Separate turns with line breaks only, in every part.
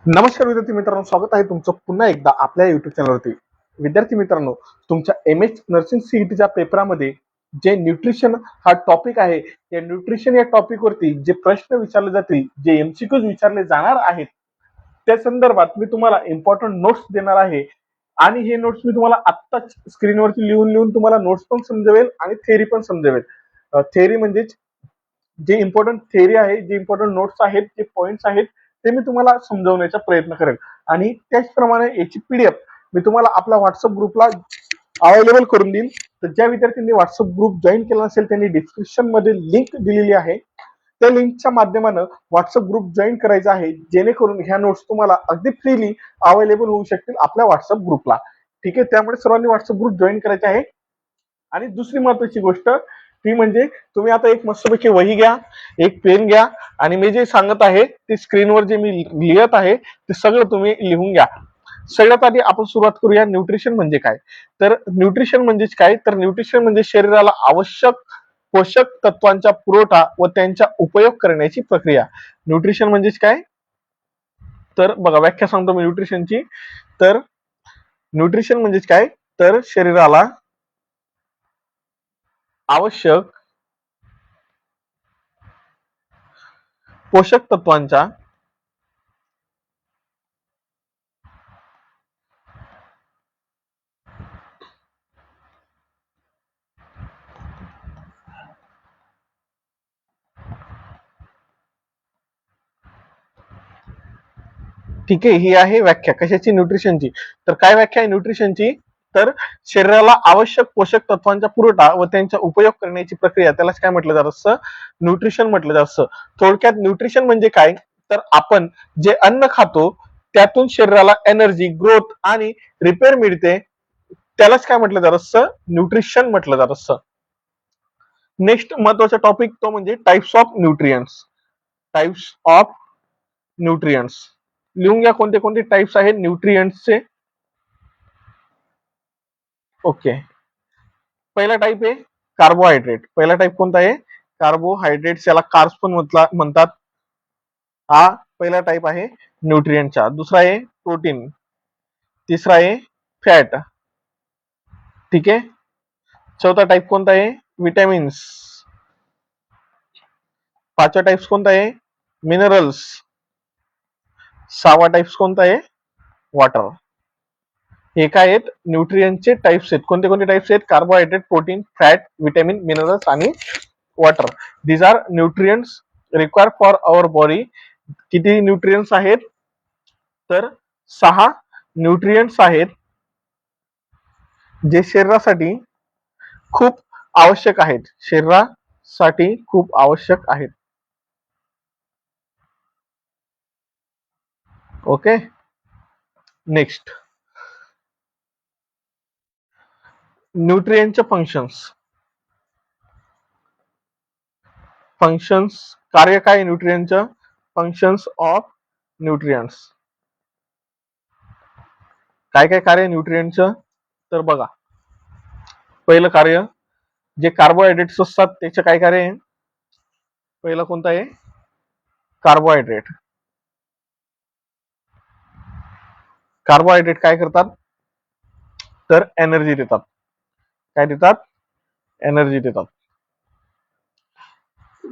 नमस्कार विद्यार्थी मित्रांनो, स्वागत आहे तुमचं पुन्हा एकदा आपल्या युट्यूब चॅनलवरती. विद्यार्थी मित्रांनो, तुमच्या एमएच नर्सिंग सीईटीच्या पेपरामध्ये जे न्यूट्रिशन हा टॉपिक आहे, या न्यूट्रिशन या टॉपिक वरती जे प्रश्न विचारले जातील, जे एमसीक्यूज विचारले जाणार आहेत, त्या संदर्भात मी तुम्हाला इम्पॉर्टंट नोट्स देणार आहे. आणि हे नोट्स मी तुम्हाला आत्ताच स्क्रीनवरती लिहून लिहून तुम्हाला नोट्स पण समजवेल आणि थेअरी पण समजवेल. थेअरी म्हणजेच जे इम्पॉर्टंट थेअरी आहे, जे इम्पॉर्टंट नोट्स आहेत, जे पॉइंट्स आहेत, ते मी तुम्हाला समजवण्याचा प्रयत्न करेल. आणि त्याचप्रमाणे याची पीडीएफ मी तुम्हाला आपल्या व्हॉट्सअप ग्रुपला अवेलेबल करून देईल. तर ज्या विद्यार्थ्यांनी व्हॉट्सअप ग्रुप जॉईन केला नसेल त्यांनी डिस्क्रिप्शन मध्ये लिंक दिलेली आहे, त्या लिंकच्या माध्यमानं व्हॉट्सअप ग्रुप जॉईन करायचा आहे, जेणेकरून ह्या नोट्स तुम्हाला अगदी फ्रीली अवेलेबल होऊ शकतील आपल्या व्हॉट्सअप ग्रुपला. ठीक आहे, त्यामुळे सर्वांनी व्हॉट्सअप ग्रुप जॉईन करायचे आहे. आणि दुसरी महत्वाची गोष्ट ती म्हणजे तुम्ही आता एक मस्तपैकी वही घ्या, एक पेन घ्या आणि मी जे सांगत आहे ते स्क्रीनवर जे मी लिहित आहे ते सगळं तुम्ही लिहून घ्या. सगळ्यात आधी आपण सुरुवात करूया. न्यूट्रिशन म्हणजे काय? तर न्यूट्रिशन म्हणजेच काय? तर न्यूट्रिशन म्हणजे शरीराला आवश्यक पोषक तत्वांचा पुरवठा व त्यांचा उपयोग करण्याची प्रक्रिया. न्यूट्रिशन म्हणजेच काय? तर बघा, व्याख्या सांगतो मी न्यूट्रिशनची. तर न्यूट्रिशन म्हणजेच काय? तर शरीराला आवश्यक पोषक तत्वांचा ठीक आहे, ही आहे व्याख्या कशाची? न्यूट्रिशनची. तर काय व्याख्या आहे न्यूट्रिशनची? तर शरीराला आवश्यक पोषक तत्वांचा पुरवठा व त्यांचा उपयोग करण्याची प्रक्रिया, त्यालाच काय म्हटलं जात असतं? न्यूट्रिशन म्हटलं जात असतं. थोडक्यात न्यूट्रिशन म्हणजे काय? तर आपण जे अन्न खातो त्यातून शरीराला एनर्जी, ग्रोथ आणि रिपेअर मिळते, त्यालाच काय म्हटलं जात असतं? न्यूट्रिशन म्हटलं जात असतं. नेक्स्ट महत्वाचा टॉपिक तो म्हणजे types of nutrients. Types of nutrients लिहून घ्या, कोणते कोणते टाइप्स आहेत न्यूट्रियंट्सचे. ओके, पहिला टाइप आहे कार्बोहायड्रेट. पहिला टाइप कोणता आहे? कार्बोहायड्रेट्स, याला कार्ब्स पण म्हणतात. हा पहिला टाइप आहे न्यूट्रियंटचा. दुसरा आहे प्रोटीन. तिसरा आहे फॅट. ठीक आहे. चौथा टाइप कोणता आहे? विटॅमिन्स. पाचवा टाइप कोणता आहे? मिनरल्स. सहावा टाइप कोणता आहे? वॉटर. हे काय आहेत? न्यूट्रियंटचे टाइप्स आहेत. कोणते कोणते टाइप्स आहेत? Carbohydrate, protein, fat, vitamin, minerals आणि water. These are nutrients require for our body. किती न्यूट्रियंट्स आहेत? तर 6 न्यूट्रियंट्स आहेत जे शरीरासाठी खूप आवश्यक आहेत. शरीरासाठी खूप आवश्यक आहेत. ओके, नेक्स्ट न्यूट्रियंटचे फंक्शन्स. कार्य काय न्यूट्रियंटचं? Functions of nutrients. काय काय कार्य न्यूट्रियंटचं? तर बघा, पहिलं कार्य जे कार्बोहायड्रेट्स असतात त्याचं काय कार्य आहे? पहिलं कोणतं आहे? कार्बोहायड्रेट. कार्बोहायड्रेट काय करतात? तर एनर्जी देतात. काय देतात? एनर्जी देतात.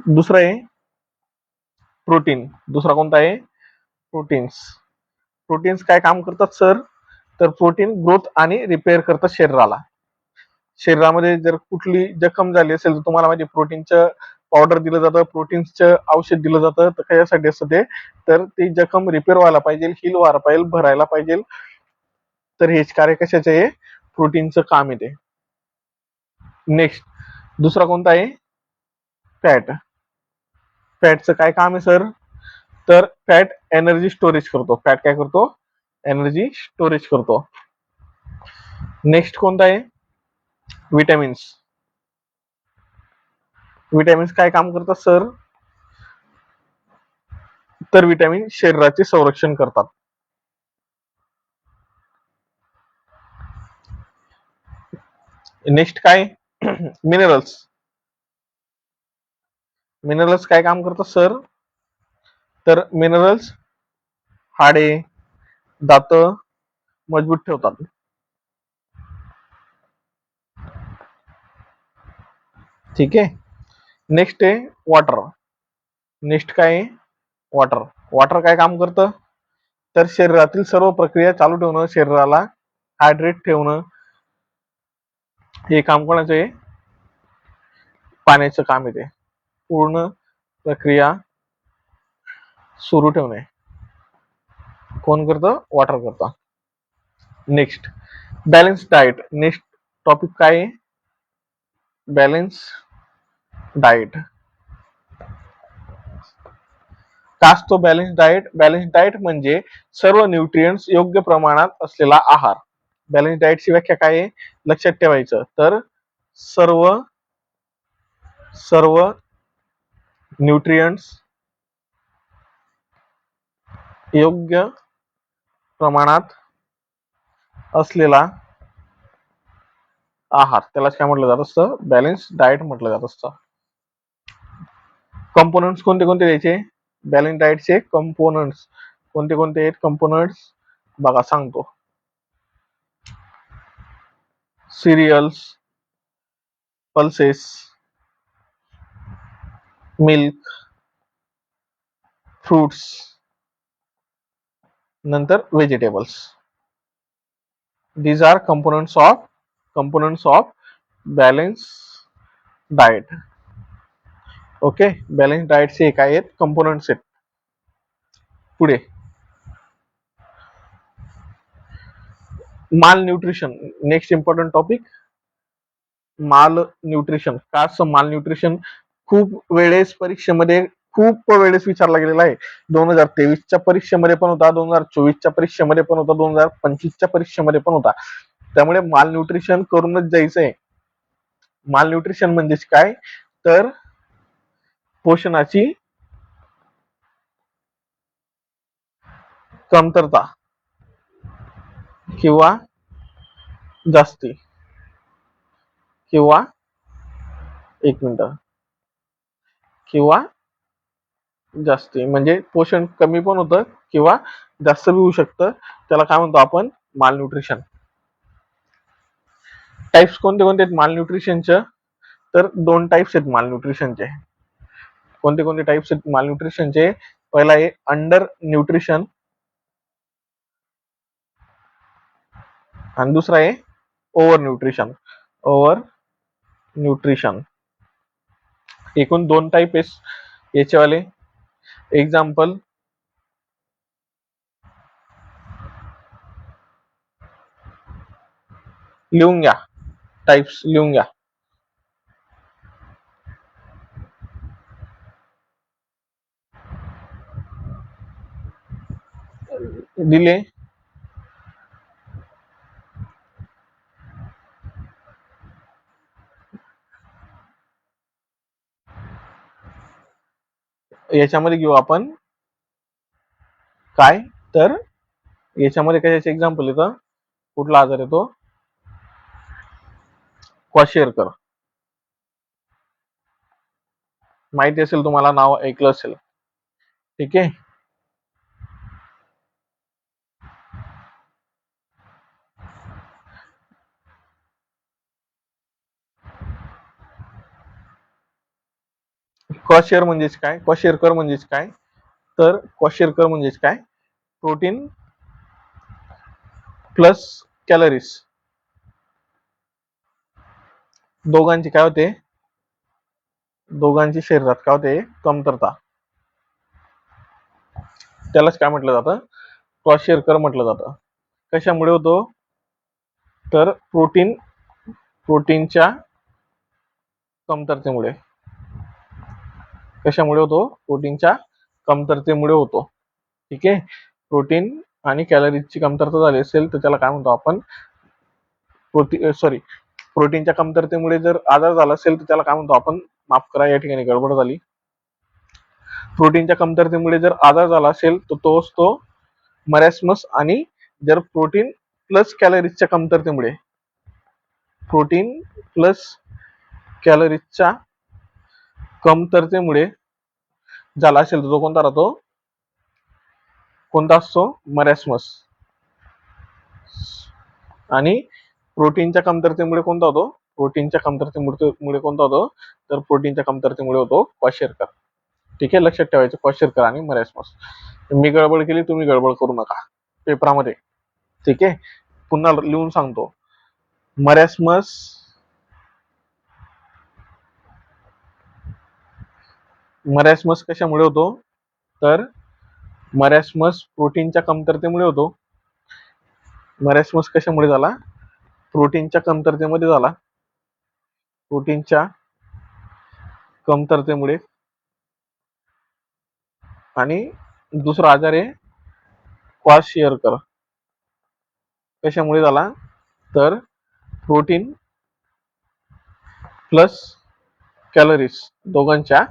दुसरं आहे प्रोटीन. दुसरा कोणता आहे? प्रोटीन्स. प्रोटीन्स काय काम करतात सर? तर प्रोटीन ग्रोथ आणि रिपेअर करतात शरीराला. शरीरामध्ये जर कुठली जखम झाली असेल तर तुम्हाला माहिती प्रोटीनचं पावडर दिलं जातं, प्रोटीन्सचं औषध दिलं जातं. तर कशासाठी असतं ते? तर ती जखम रिपेअर व्हायला पाहिजे, हील व्हायला पाहिजे, भरायला पाहिजे. तर हेच कार्य कशाचे आहे? प्रोटीनचं काम येते. नेक्स्ट दुसरा कोणता आहे? फॅट. फॅटचं काय काम आहे सर? तर फॅट एनर्जी स्टोरेज करतो. फॅट काय करतो? एनर्जी स्टोरेज करतो. नेक्स्ट कोणता आहे? विटॅमिन्स. विटॅमिन्स काय काम करतात सर? तर विटॅमिन शरीराचे संरक्षण करतात. नेक्स्ट काय? मिनरल्स. मिनरल्स काय काम करतात सर? तर मिनरल्स हाडे, दात मजबूत ठेवतात. ठीक आहे. नेक्स्ट आहे वॉटर. नेक्स्ट काय आहे? वॉटर. वॉटर काय काम करतं? तर शरीरातील सर्व प्रक्रिया चालू ठेवणं, शरीराला हायड्रेट ठेवणं, हे काम कोणाचं आहे? पाण्याचं काम येते. पूर्ण प्रक्रिया सुरू ठेवणे कोण करतं? वॉटर करतं. Next balance diet. Next topic काय आहे? Balance diet. का असतो बॅलन्स डाएट? बॅलन्स डाएट म्हणजे सर्व न्यूट्रिएंट्स योग्य प्रमाणात असलेला आहार. बॅलन्स डाएटची व्याख्या काय आहे? लक्षात ठेवायचं. तर सर्व न्यूट्रिएंट्स योग्य प्रमाणात असलेला आहार, त्याला काय म्हटलं जात असतं? बॅलन्स डाएट म्हटलं जात असतं. कंपोनंट्स कोणते कोणते द्यायचे? बॅलन्स डाएटचे कंपोनंट्स कोणते कोणते आहेत? कंपोनंट्स बघा सांगतो. सिरियल्स, पल्सेस, मिल्क, फ्रुट्स, नंतर vegetables. These are components of balance diet. Okay. Balance डाएटचे काय आहेत? कंपोनंट्स आहेत. पुढे malnutrition. Next important topic malnutrition. का असं माल न्यूट्रिशन? खूप वेळेस परीक्षेमध्ये विचारला गेलेला आहे. 2023च्या परीक्षेमध्ये पण होता, 2024च्या परीक्षेमध्ये पण होता, 2025च्या परीक्षेमध्ये पण होता. त्यामुळे माल न्यूट्रिशन करूनच जायचंय. माल न्यूट्रिशन म्हणजेच काय? तर पोषणाची कमतरता किंवा जास्ती किंवा एक मिनिट किंवा जास्ती म्हणजे पोषण कमी पण होतं किंवा जास्त बी होऊ शकतं. त्याला काय म्हणतो आपण? माल न्यूट्रिशन. टाइप्स कोणते कोणते आहेत माल न्यूट्रिशनचे? तर 2 टाइप्स आहेत माल न्यूट्रिशनचे. कोणते कोणते टाइप्स आहेत माल न्यूट्रिशनचे? पहिला आहे अंडर न्यूट्रिशन आणि दुसरा आहे ओव्हर न्यूट्रिशन. Over nutrition. एकूण 2 टाइप आहेत याच्यावाले. एक्झाम्पल लिहून घ्या. टाइप्स लिहून घ्या. दिले. याच्यामध्ये घेऊ आपण काय? तर याच्यामध्ये कशाचे एक्झाम्पल येतं? कुठला आजार येतो? क्वाशिअरकर. माहिती असेल तुम्हाला, नाव ऐकलं असेल. ठीक आहे. क्वाशिअर म्हणजेच काय? क्वाशिअरकर म्हणजेच काय? तर क्वाशिअरकर म्हणजेच काय? प्रोटीन प्लस कॅलरीज दोघांची काय होते? दोघांची शरीरात काय होते? कमतरता. त्यालाच काय म्हटलं जातं? क्वाशिअरकर म्हटलं जातं. कशामुळे होतो? तर प्रोटीनच्या कमतरतेमुळे. कशामुळे होतो? प्रोटीनच्या कमतरतेमुळे होतो. ठीक आहे. प्रोटीन आणि कॅलरीजची कमतरता झाली असेल तर त्याला काय म्हणतो आपण? प्रोटीनच्या कमतरतेमुळे जर आजार झाला असेल तर त्याला काय म्हणतो आपण? माफ करा, या ठिकाणी गडबड झाली. प्रोटीनच्या कमतरतेमुळे जर आजार झाला असेल तर तो असतो मरॅस्मस. आणि जर प्रोटीन प्लस कॅलरीजच्या कमतरतेमुळे झाला असेल तर तो कोणता राहतो? कोणता असतो? मरॅस्मस. आणि प्रोटीनच्या कमतरतेमुळे कोणता होतो? प्रोटीनच्या कमतरतेमुळे कोणता होतो? तर प्रोटीनच्या कमतरतेमुळे होतो क्वाशरकर. ठीक आहे, लक्षात ठेवायचं क्वाशरकर आणि मरॅस्मस. मी गडबड केली, तुम्ही गडबड करू नका पेपरामध्ये. ठीक आहे, पुन्हा लिहून सांगतो. मरॅस्मस कशामुळे होतो? तर मरॅस्मस प्रोटीनच्या कमतरतेमुळे होतो. मरॅस्मस कशामुळे झाला? प्रोटीनच्या कमतरतेमध्ये झाला. प्रोटीनच्या कमतरतेमुळे. आणि दुसरा आजार आहे क्वाशियरकर. कशामुळे झाला? तर प्रोटीन प्लस कॅलरीज दोघांच्या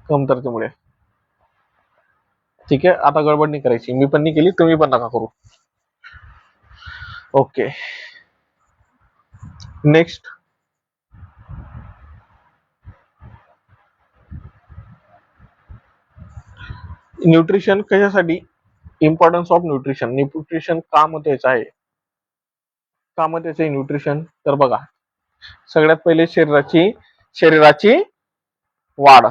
कमतरतेमुळे. ठीक आहे, आता गडबड नाही करायची. मी पण नाही केली, तुम्ही पण नका करू. Okay, next. न्यूट्रिशन कशासाठी? Importance of nutrition. न्यूट्रिशन का महत्वाचं आहे? का महत्वाचं आहे न्यूट्रिशन? तर बघा, सगळ्यात पहिले शरीराची वाढ.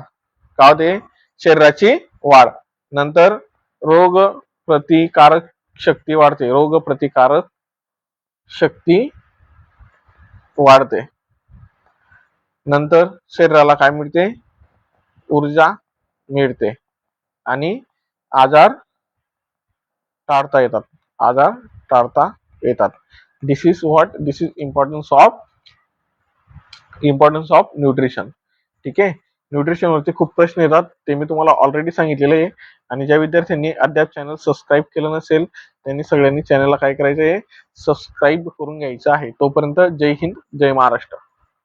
का होते? शरीराची वाढ. नंतर रोग प्रतिकारक शक्ती वाढते. रोग प्रतिकारक शक्ती वाढते. नंतर शरीराला काय मिळते? ऊर्जा मिळते. आणि आजार टाळता येतात. आजार टाळता येतात. दिस इज इम्पॉर्टन्स ऑफ न्यूट्रिशन. ठीक आहे, न्यूट्रिशन वरती खूप प्रश्न येतात, ते मी तुम्हाला ऑलरेडी सांगितलेलं आहे. आणि ज्या विद्यार्थ्यांनी अद्याप चॅनल सबस्क्राईब केलं नसेल त्यांनी सगळ्यांनी चॅनलला काय करायचं आहे? सबस्क्राईब करून घ्यायचं आहे. तोपर्यंत जय हिंद, जय महाराष्ट्र.